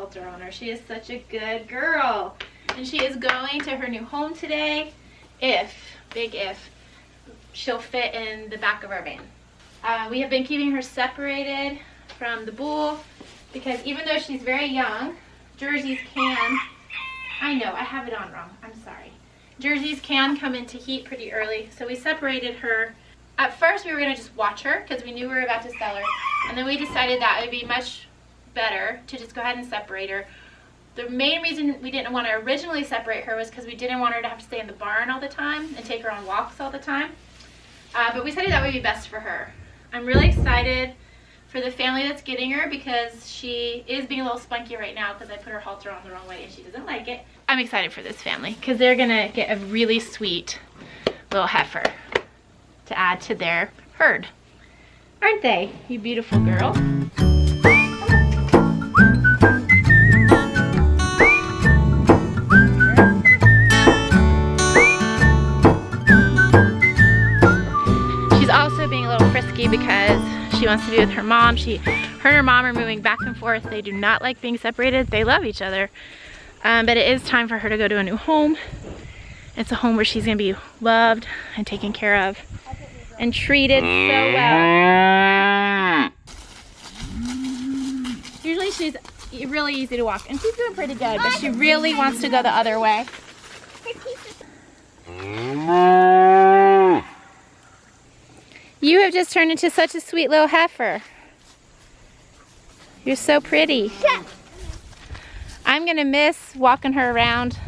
halter on her. She is such a good girl. And she is going to her new home today. Big if, she'll fit in the back of our van. We have been keeping her separated from the bull because even though she's very young, Jerseys can, I know, I have it on wrong, I'm sorry. Jerseys can come into heat pretty early, so we separated her. At first we were gonna just watch her because we knew we were about to sell her, and then we decided that it would be much better to just go ahead and separate her. The main reason we didn't want to originally separate her was because we didn't want her to have to stay in the barn all the time and take her on walks all the time. But we decided that would be best for her. I'm really excited for the family that's getting her because she is being a little spunky right now because I put her halter on the wrong way and she doesn't like it. I'm excited for this family because they're gonna get a really sweet little heifer to add to their herd. Aren't they, you beautiful girl? She's also being a little frisky because she wants to be with her mom. Her and her mom are moving back and forth. They do not like being separated. They love each other. But it is time for her to go to a new home. It's a home where she's gonna be loved and taken care of and treated so well. Usually she's really easy to walk and she's doing pretty good, but she really wants to go the other way. You have just turned into such a sweet little heifer. You're so pretty. I'm gonna miss walking her around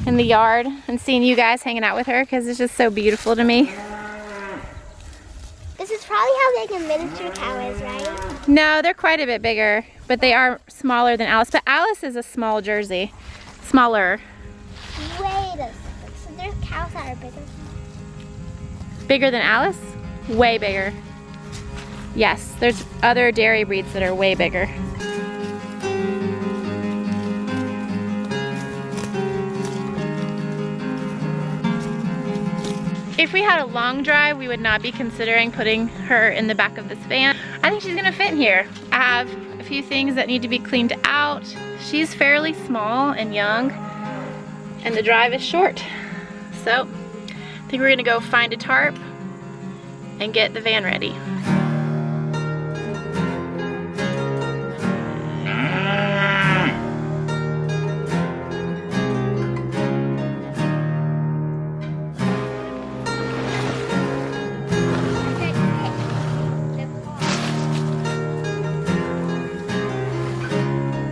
in the yard and seeing you guys hanging out with her because it's just so beautiful to me. This is probably how big a miniature cow is, right? No, they're quite a bit bigger, but they are smaller than Alice. But Alice is a small Jersey. Smaller. Wait a second. So there's cows that are bigger? Bigger than Alice? Way bigger. Yes, there's other dairy breeds that are way bigger. If we had a long drive, we would not be considering putting her in the back of this van. I think she's gonna fit in here. I have a few things that need to be cleaned out. She's fairly small and young, and the drive is short. So, I think we're gonna go find a tarp and get the van ready.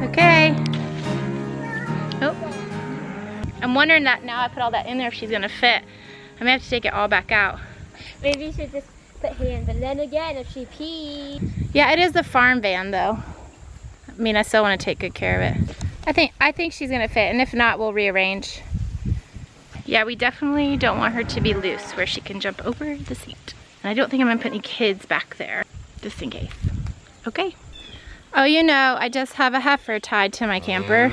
Okay. Oh. I'm wondering that now I put all that in there if she's gonna fit. I may have to take it all back out. Maybe you should just put hands, but then again, if she pees. Yeah, it is the farm van though. I mean, I still want to take good care of it. I think she's gonna fit, and if not, we'll rearrange. Yeah, we definitely don't want her to be loose where she can jump over the seat. And I don't think I'm gonna put any kids back there, just in case. Okay. Oh, you know, I just have a heifer tied to my camper.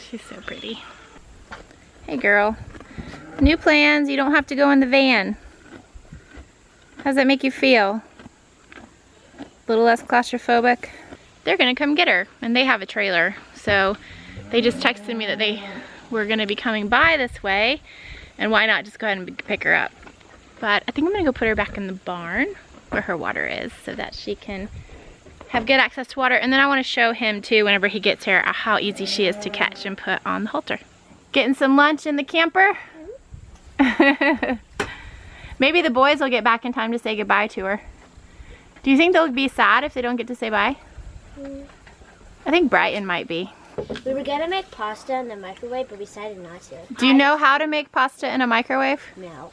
She's so pretty. Hey girl, new plans, you don't have to go in the van. How does that make you feel? A little less claustrophobic? They're gonna come get her, and they have a trailer. So they just texted me that they were gonna be coming by this way, and why not just go ahead and pick her up. But I think I'm gonna go put her back in the barn where her water is so that she can have good access to water. And then I wanna show him too, whenever he gets here, how easy she is to catch and put on the halter. Getting some lunch in the camper? Maybe the boys will get back in time to say goodbye to her. Do you think they'll be sad if they don't get to say bye? I think Brighton might be. We were gonna make pasta in the microwave, but we decided not to. Do you know how to make pasta in a microwave? No.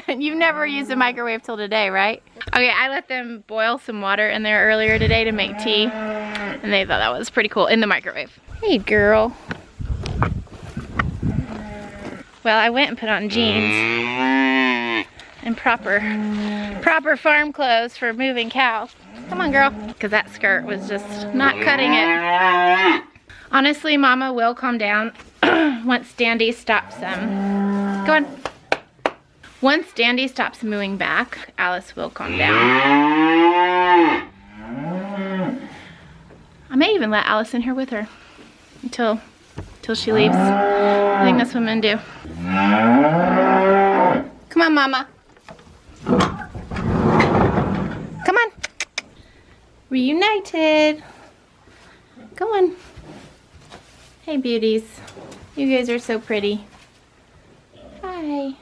You've never used a microwave till today, right? Okay, I let them boil some water in there earlier today to make tea, and they thought that was pretty cool in the microwave. Hey girl. Well, I went and put on jeans and proper farm clothes for moving cows. Come on, girl. Because that skirt was just not cutting it. Honestly, Mama will calm down once Dandy stops Go on. Once Dandy stops mooing back, Alice will calm down. even let Alice in here with her until she leaves. I think that's what I'm gonna do. Come on, Mama. Come on. Reunited. Come on. Hey, beauties. You guys are so pretty. Hi.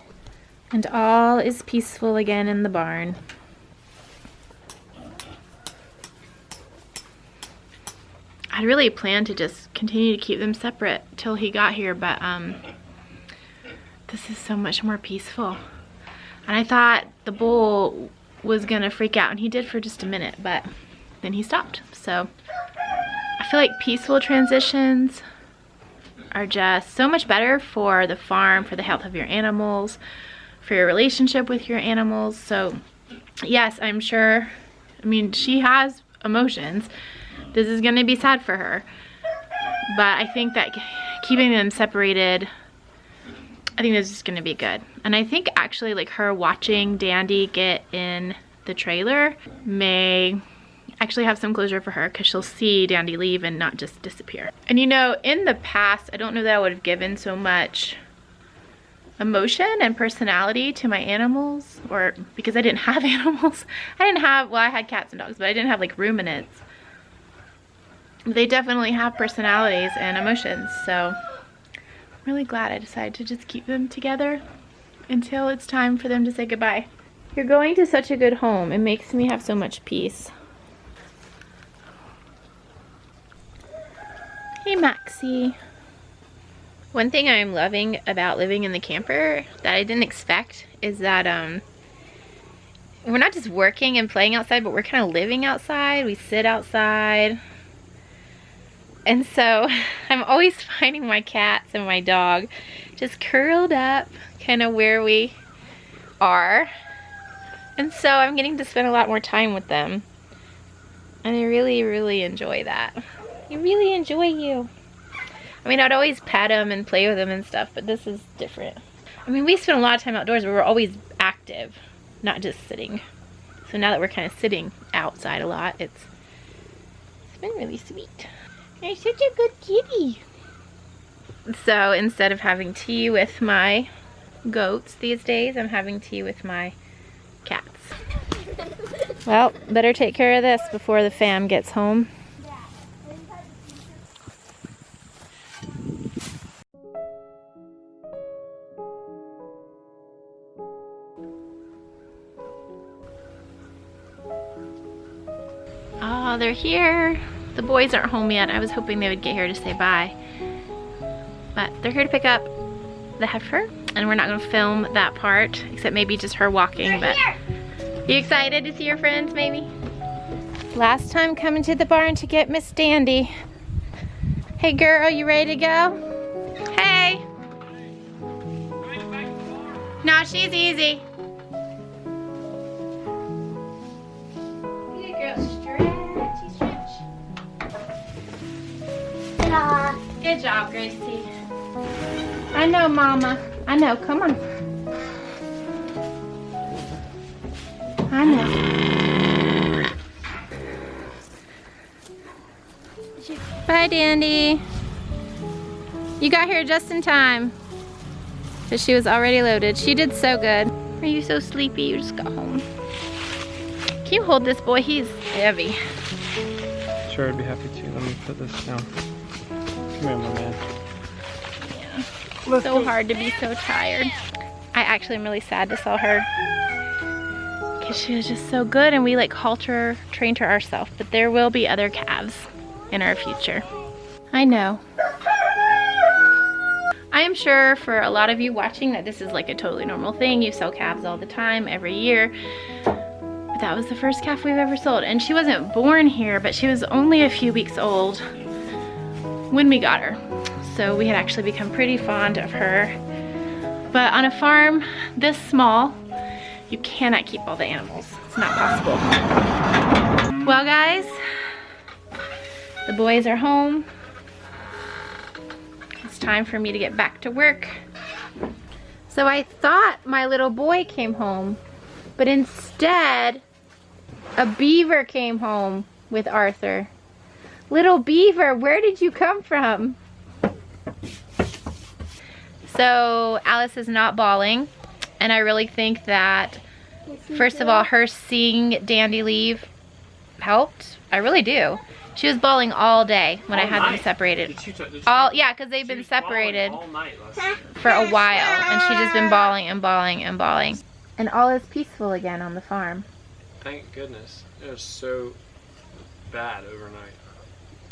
And all is peaceful again in the barn. I'd really planned to just continue to keep them separate till he got here, but this is so much more peaceful. And I thought the bull was gonna freak out, and he did for just a minute, but then he stopped. So I feel like peaceful transitions are just so much better for the farm, for the health of your animals, for your relationship with your animals. So yes, I'm sure, I mean, she has emotions. This is gonna be sad for her. But I think that keeping them separated, I think this is gonna be good. And I think actually like her watching Dandy get in the trailer may actually have some closure for her, because she'll see Dandy leave and not just disappear. And you know, in the past, I don't know that I would have given so much emotion and personality to my animals, or because I didn't have animals. Well, I had cats and dogs, but I didn't have like ruminants. They definitely have personalities and emotions, so I'm really glad I decided to just keep them together until it's time for them to say goodbye. You're going to such a good home. It makes me have so much peace. Hey, Maxie. One thing I'm loving about living in the camper that I didn't expect is that we're not just working and playing outside, but we're kind of living outside. We sit outside. And so I'm always finding my cats and my dog just curled up kind of where we are. And so I'm getting to spend a lot more time with them. And I really, really enjoy that. I really enjoy you. I mean, I'd always pet them and play with them and stuff, but this is different. I mean, we spend a lot of time outdoors, but we're always active, not just sitting. So now that we're kind of sitting outside a lot, it's been really sweet. You're such a good kitty. So instead of having tea with my goats these days, I'm having tea with my cats. Well, better take care of this before the fam gets home. Oh, they're here. The boys aren't home yet. I was hoping they would get here to say bye. But they're here to pick up the heifer, and we're not going to film that part, except maybe just her walking. But you excited to see your friends, maybe? Last time coming to the barn to get Miss Dandy. Hey girl, you ready to go? Hey! No, she's easy. Good girl, stretchy stretch. Good job, Gracie. I know, Mama. I know, come on. I know. Bye, Dandy. You got here just in time. Because she was already loaded. She did so good. Are you so sleepy? You just got home. Can you hold this boy? He's heavy. Sure, I'd be happy to. Let me put this down. Come here, my man. Yeah. It's so hard to be so tired. I actually am really sad to sell her. Because she was just so good, and we like halter trained her ourselves. But there will be other calves in our future. I know. I am sure for a lot of you watching that this is like a totally normal thing. You sell calves all the time, every year. But that was the first calf we've ever sold. And she wasn't born here, but she was only a few weeks old when we got her. So we had actually become pretty fond of her. But on a farm this small, you cannot keep all the animals. It's not possible. Well, guys, the boys are home. It's time for me to get back to work. So I thought my little boy came home, but instead a beaver came home with Arthur. Little beaver, where did you come from? So Alice is not bawling, and I really think that, first of all, her seeing Dandy leave helped. I really do. She was bawling all day when I had them separated. Yeah, because they've been separated for a while, and she's just been bawling and bawling and bawling. And all is peaceful again on the farm. Thank goodness. It was so bad overnight.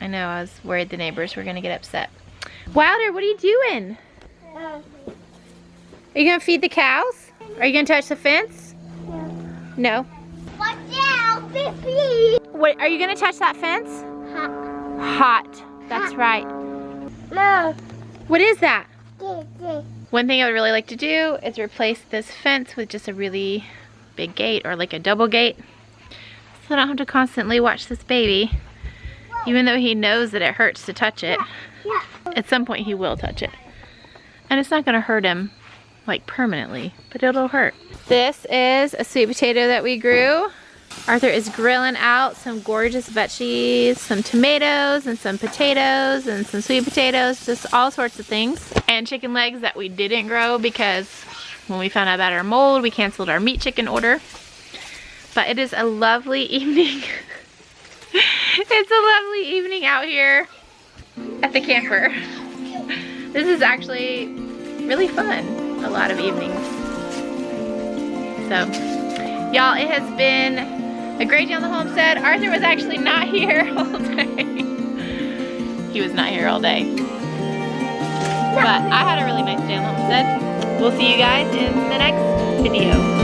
I know, I was worried the neighbors were gonna get upset. Wilder, what are you doing? Are you gonna feed the cows? Are you gonna touch the fence? No. Watch out, baby! What, are you gonna touch that fence? Hot. Hot. That's right. No. What is that? This. One thing I would really like to do is replace this fence with just a really big gate, or like a double gate, so I don't have to constantly watch this baby, even though he knows that it hurts to touch it. At some point he will touch it, and it's not gonna hurt him like permanently, but it'll hurt. This is a sweet potato that we grew. Arthur is grilling out some gorgeous veggies, some tomatoes and some potatoes and some sweet potatoes, just all sorts of things. And chicken legs that we didn't grow because when we found out about our mold, we canceled our meat chicken order. But it is a lovely evening. It's a lovely evening out here at the camper. This is actually really fun, a lot of evenings. So, y'all, it has been a great day on the homestead. Arthur was actually not here all day. He was not here all day. But I had a really nice day on the homestead. We'll see you guys in the next video.